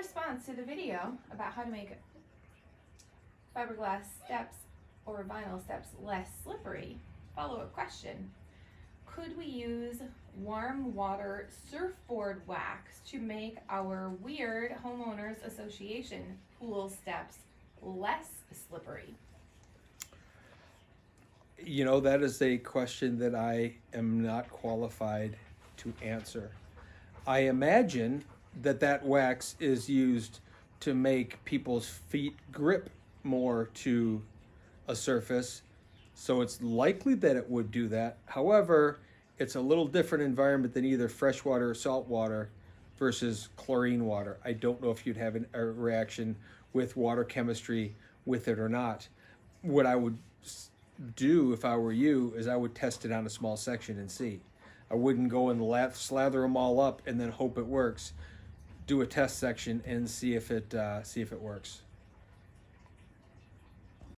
response to the video about how to make fiberglass steps or vinyl steps less slippery, follow-up question. Could we use warm water surfboard wax to make our weird homeowners association pool steps less slippery? You know, that is a question that I am not qualified to answer. I imagine that wax is used to make people's feet grip more to a surface, so it's likely that it would do that. However, it's a little different environment than either freshwater or salt water versus chlorine water. I don't know if you'd have a reaction with water chemistry with it or not. What I would do if I were you is I would test it on a small section and see. I wouldn't go and slather them all up and then hope it works. Do a test section and see if it works.